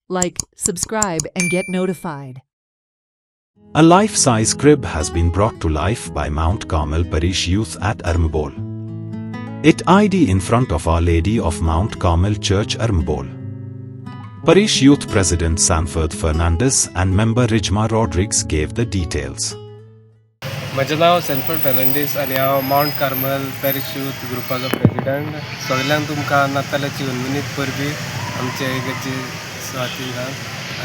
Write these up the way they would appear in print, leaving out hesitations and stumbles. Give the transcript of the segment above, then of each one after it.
Like, subscribe, and get notified. A life-size crib has been brought to life by Mount Carmel Parish Youth at Armbol. It ID in front of Our Lady of Mount Carmel Church, Armbol. Parish Youth President Sanford Fernandez and member Rijma Rodriguez gave the details. माझे नाव सॅनफर्ड फर्नांडीस आणि हांव Mount Carmel parish youth ग्रुपाचो president. सगळ्यांक तुमकां नातालाची उन्मिनीत परबी आमच्या इगर्जेची सुवातेंतल्यान.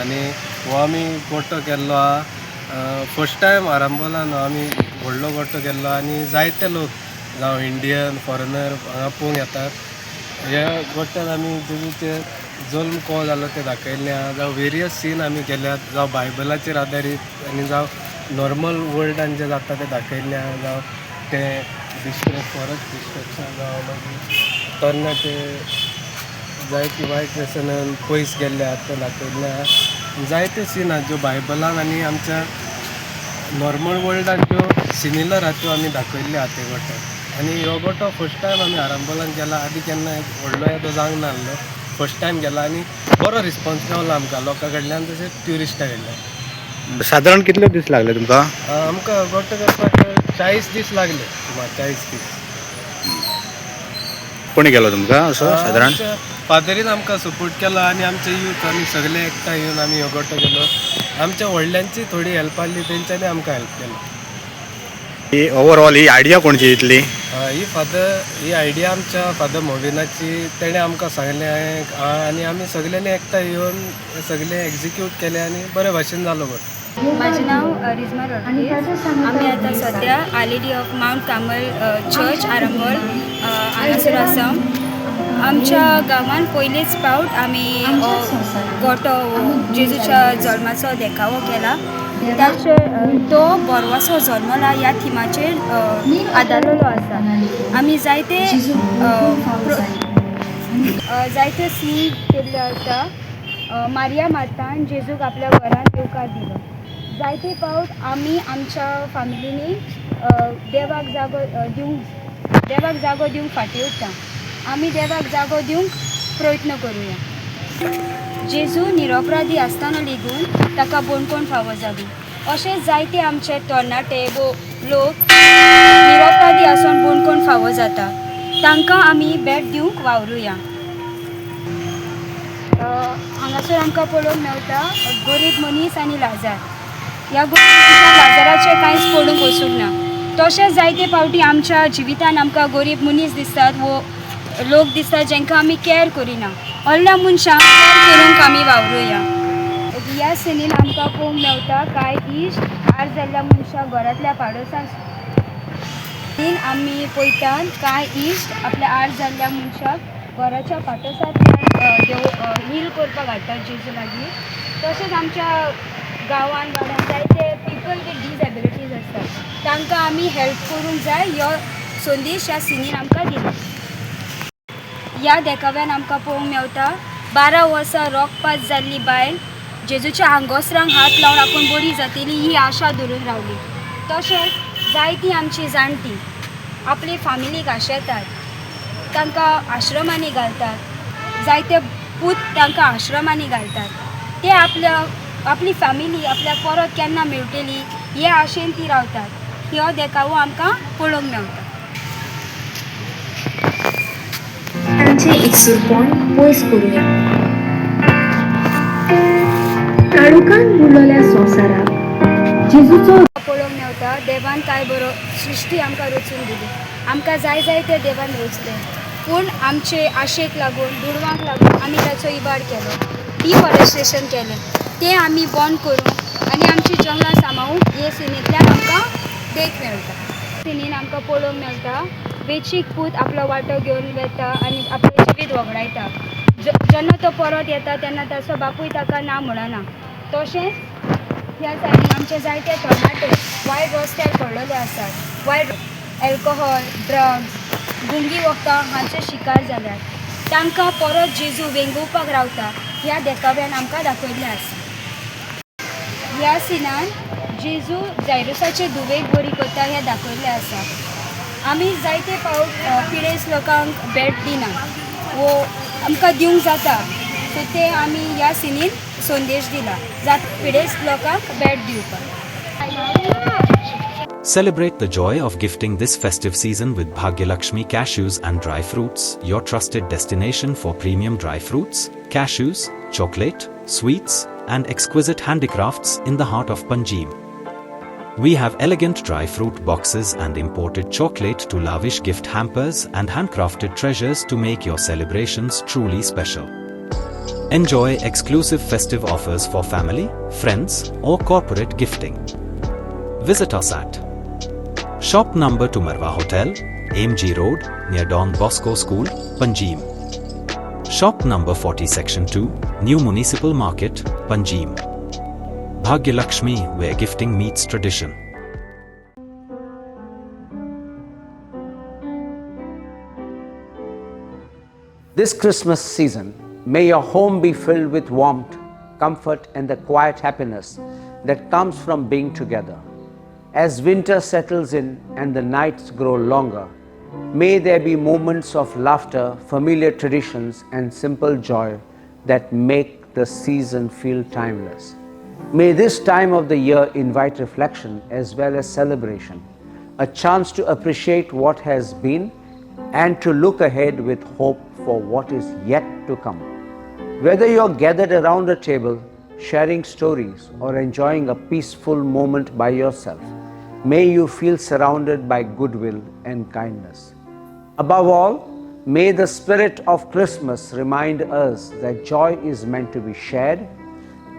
आनी हो आमी गोठो केल्लो आहा. फर्स्ट टायम आरांबोलान आमी व्हडलो गोठो केल्लो आनी जायते लोक जावं इंडियन फॉरेनर हांगा पळोवंक येतात. ह्या गोठ्यान आमी जेजूचे जल्म को जालो ते दाखयल्ले आहा, जावं वेरियस सीन आमी केल्यात, जावं बायबलाचेर आदारीत आनी जावं नॉर्मल वर्ल्डान जे जाता ते दाखयल्ले आहा, जावं ते फॉरेस्ट डिस्ट्रक्शन जावं मागीर तरणाटे जायती वायट व्यसनान पयस गेल्ले आहात ते दाखयल्ले आहा. जायते सीन आहा ज्यो बायबलान आनी आमच्या नॉर्मल वर्ल्डान ज्यो सिमिलर आहा त्यो आमी दाखयल्ले आहा ते गोठ्यान. आनी हो गोठो फर्स्ट टायम आमी आरांबोलान केला. आदी केन्ना एक व्हडलो येदो जावंक नासलो. फर्स्ट टायम गेला आनी बरो रिस्पॉन्स मेवलो आमकां लोकां कडल्यान तशेंच ट्युरिस्टां कडल्यान. साधारण कितले दीस लागले तुमकां? आमकां गोठो करपाक 40 दीस लागले. सुमार 40 दीस. कोणी केलो तुमकां असो साधारण? फादरीन आमकां सपोर्ट केलो आनी आमचे यूथ आमी सगळे एकठांय येवन आमी हो गोठो केलो. आमच्या व्हडल्यांची थोडी हेल्प आसली, तेंच्यांनी आमकां हेल्प केलो. ही ओवरऑल ही आयडिया कोणची इतली? ही आयडिया आमच्या फादर मोविनाची. तेणें आमकां सांगलें आनी आमी सगळ्यांनी एकठांय येवन हे सगळें एग्जिक्यूट केलें आनी बरे भाशेन जालो गोठो. माझे नाव रिजमा रॉड्रिगेज. आम्ही आता सध्या our lady of mount Carmel church Arambol हांगासर आसा. आमच्या गांवांत पयलीच फावट आमी गोठो जेजूच्या जल्माचो देखावो केला. ताचे तो बोरवासो जल्मला ह्या थिमाचेर आदारलेलो आसा. आमी जायते सीन केल्ले आसा. मारिया मातान जेजूक आपल्या घरांत येवकार दिलो. जायते फावट आमी आमच्या फॅमिलीनी देवाक जागो दिवंक फाटीं उरता. आमी देवाक जागो दिवंक प्रयत्न करुया. जेजू निरपराधी आसतना लेगून ताका बोणकोण फावो जाली. अशेंच जायते आमचे तरणाटे लोक निरपराधी आसून बोणकोण फावो जाता. तांकां आमी भेट दिवंक वावरुया. हांगासर आमकां पळोवंक मेळटा गरीब मनीस आनी लाजार. ह्या लाजाराचें कांयच पडूंक वचूंक ना. तशेंच जायते फावटी आमच्या जिवितान आमकां गरीब मनीस दिसतात वो लोक दिसतात जांकां आमी कॅर करिना. असल्या मनशांक कॅर करूंक आमी वावरुया. ह्या सिनीन आमकां पळोवंक मेळटा कांय इश्ट आर जाल्ल्या मनशाक घरांतल्या पाडोसांत आमी पळयतात कांय इश्ट आपल्या आर जाल्ल्या मनशाक घराच्या पाडोसांतल्यान हील करपाक हाडटात जेजू लागीं. तशेंच आमच्या गांवांत वाड्यान जायते पीपल विथ डिसेबिलिटीज आसतात. तांकां आमी हेल्प करूंक जाय. ह्यो संदेश ह्या सिनीन आमकां दिला. ह्या देखाव्यान आमकां पळोवंक मेळटा 12 वर्सां रोगपास जाल्ली बायल जेजूच्या आंगोसरांक हात लावन आपूण बरी जातली ही आशा धरून रावली. तशेंच जायतीं आमची जाणटी आपली फॅमिलीक आशेतात, तांकां आश्रमांनी घालतात. जायते पूत तांकां आश्रमांनी घालतात. ते आपली फॅमिली आपल्याक परत केन्ना मेळटली हे आशेन ती रावतात. हो देखावो आमकां पळोवंक मेळटा. तांचे एकसुरपण पयस करूया. काळोखान बुडलेल्या संवसाराक जेजूचो पळोवंक मेळटा. देवान काय बरो सृश्टी आमकां रचून दिली. आमकां जाय जाय ते देवान रचले. पूण आमचे आशेक लागून दुडवांक लागून आमी ताचो इबाड केलो. डिफॉरेस्टेशन केलें. तें आमी बंद करूंक आनी आमची जंगलां सांबाळूंक हे सिनींतल्यान आमकां देख मेळटा. सिनीन आमकां पळोवंक मेळटा वेचीक पूत आपलो वांटो घेवन वेता आनी आपलें जिवीत वगडायता. जेन्ना तो परत येता तेन्ना ताचो बापूय ताका ना म्हणना. तशेंच ह्या सायडीन आमचे जायते तरणाटे वायट रस्त्यार पडलेले आसात. वायट एल्कोहॉल, ड्रग्स, गुंगी वखदां हांचे शिकार जाल्यात. तांकां परत जेजू वेंगोवपाक रावता ह्या देखाव्यान आमकां दाखयल्लें आसा. ह्या सिनान जेजू जायरुसाचे धुवेक बरी करता हें दाखयल्लें आसा. आमी जायते फावट पिडेस्त लोकांक भेट दिना वो आमकां दिवंक जाता. सो ते आमी ह्या सिनीन संदेश दिला जात पिडेस्त लोकांक भेट दिवपाक. Celebrate the joy of gifting this festive season with Bhagyalakshmi Cashews and Dry Fruits, your trusted destination for premium dry fruits, cashews, chocolate, sweets, and exquisite handicrafts in the heart of Panjim. We have elegant dry fruit boxes and imported chocolate to lavish gift hampers and handcrafted treasures to make your celebrations truly special. Enjoy exclusive festive offers for family, friends, or corporate gifting. Visit us at Shop number to Marwa Hotel, AMG Road, near Don Bosco School, Panjim. Shop number 40 Section 2, New Municipal Market, Panjim. Bhagyalakshmi, where gifting meets tradition. This Christmas season, may your home be filled with warmth, comfort, and the quiet happiness that comes from being together. As winter settles in and the nights grow longer, may there be moments of laughter, familiar traditions, and simple joy that make the season feel timeless. May this time of the year invite reflection as well as celebration, a chance to appreciate what has been and to look ahead with hope for what is yet to come. Whether you're gathered around a table, sharing stories, or enjoying a peaceful moment by yourself, may you feel surrounded by goodwill and kindness. Above all, may the spirit of Christmas remind us that joy is meant to be shared,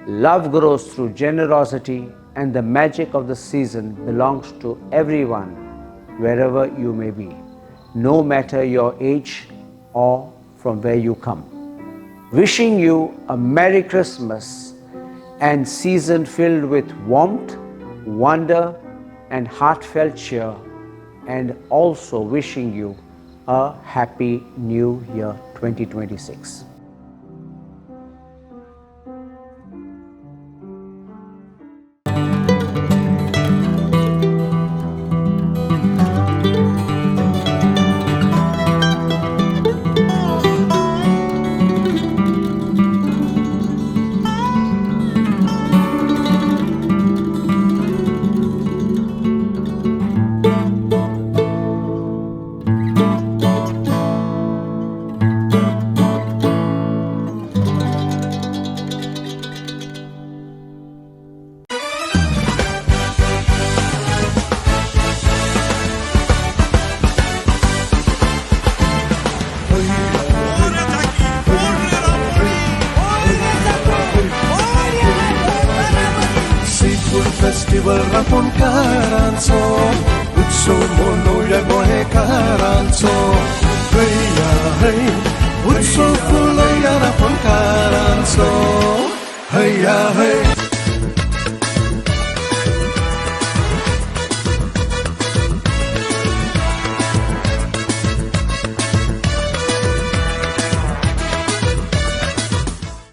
love grows through generosity, and the magic of the season belongs to everyone, wherever you may be, no matter your age or from where you come. Wishing you a Merry Christmas and season filled with warmth, wonder, and heartfelt cheer, and also wishing you a Happy New Year 2026. Festival रापणकारांचो उत्सव मनोया गोंयकारांचो हैया है उत्सव फुलया रापणकारांचो हैया है